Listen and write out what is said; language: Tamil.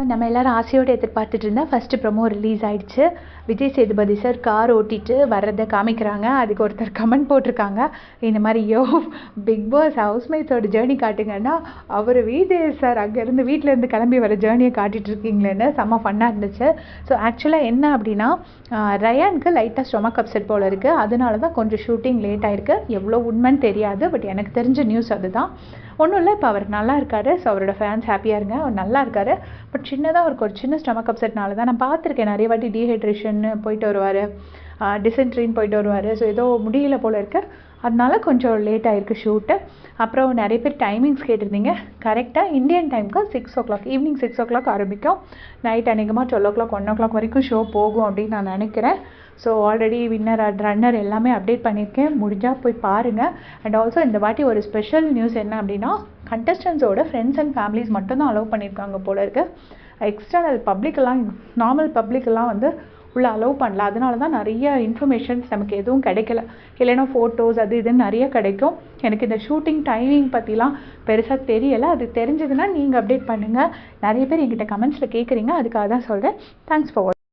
நம்ம எல்லாரும் ஆசையோடு எதிர்பார்த்துட்டு இருந்தா ஃபர்ஸ்ட் ப்ரோமோ ரிலீஸ் ஆயிடுச்சு. விஜய் சேதுபதி சார் கார் ஓட்டிட்டு வர்றதை காமிக்கிறாங்க. அதுக்கு ஒருத்தர் கமெண்ட் போட்டிருக்காங்க, இந்த மாதிரி பிக் பாஸ் ஹவுஸ்மேட்ஸோட ஜேர்னி காட்டுங்கன்னா அவர் விஜய் சார் அங்கேருந்து வீட்டிலேருந்து கிளம்பி வர ஜேர்னியை காட்டிட்டு இருக்கீங்களேன்னு செம்ம ஃபன்னாக இருந்துச்சு. ஸோ ஆக்சுவலாக என்ன அப்படின்னா ரயானுக்கு லைட்டாக ஸ்டொமக் அப்செட் போல் இருக்குது. அதனால தான் கொஞ்சம் ஷூட்டிங் லேட் ஆயிருக்கு. எவ்வளோ உண்மைன்னு தெரியாது, பட் எனக்கு தெரிஞ்ச நியூஸ் அதுதான். ஒன்றும் இல்லை, இப்போ அவர் நல்லா இருக்காரு. ஸோ அவரோட ஃபேன்ஸ் ஹாப்பியாக இருங்க, அவர் நல்லா இருக்காரு. பட் சின்னதாக அவருக்கு ஒரு சின்ன ஸ்டொமக் அப்செட்னால தான் நான் பார்த்துருக்கேன். நிறைய வாட்டி டீஹைட்ரேஷன் போயிட்டு வருவார், டிசென்ட்ரின்னு போயிட்டு வருவார். ஸோ ஏதோ முடியல போல் இருக்கு, அதனால கொஞ்சம் லேட் ஆகிருக்கு ஷூட்டு. அப்புறம் நிறைய பேர் டைமிங்ஸ் கேட்டிருந்தீங்க. கரெக்டாக இந்தியன் டைமுக்கு 6 o'clock, ஈவினிங் 6 o'clock ஆரம்பிக்கும். நைட் அநேகமாக 12 o'clock 1 o'clock வரைக்கும் ஷோ போகும் அப்படின்னு நான் நினைக்கிறேன். ஸோ ஆல்ரெடி வின்னர் ரன்னர் எல்லாமே அப்டேட் பண்ணியிருக்கேன், முடிஞ்சால் போய் பாருங்கள். அண்ட் ஆல்சோ இந்த வாட்டி ஒரு ஸ்பெஷல் நியூஸ் என்ன அப்படின்னா, கண்டஸ்டன்ஸோட ஃப்ரெண்ட்ஸ் அண்ட் ஃபேமிலிஸ் மட்டும் தான் அலோவ் பண்ணியிருக்காங்க போல இருக்குது. எக்ஸ்டர்னல் பப்ளிக்கெல்லாம், நார்மல் பப்ளிக்கெல்லாம் வந்து உள்ளே அலோவ் பண்ணல. அதனால தான் நிறைய இன்ஃபர்மேஷன்ஸ் நமக்கு எதுவும் கிடைக்கல. இல்லைன்னா ஃபோட்டோஸ் அது இதுன்னு நிறைய கிடைக்கும். எனக்கு இந்த ஷூட்டிங் டைமிங் பற்றிலாம் பெருசாக தெரியலை. அது தெரிஞ்சதுன்னா நீங்கள் அப்டேட் பண்ணுங்கள். நிறைய பேர் என்கிட்ட கமெண்ட்ஸில் கேட்குறீங்க, அதுக்காக தான் சொல்கிறேன். தேங்க்ஸ் ஃபார் வாட்சிங்.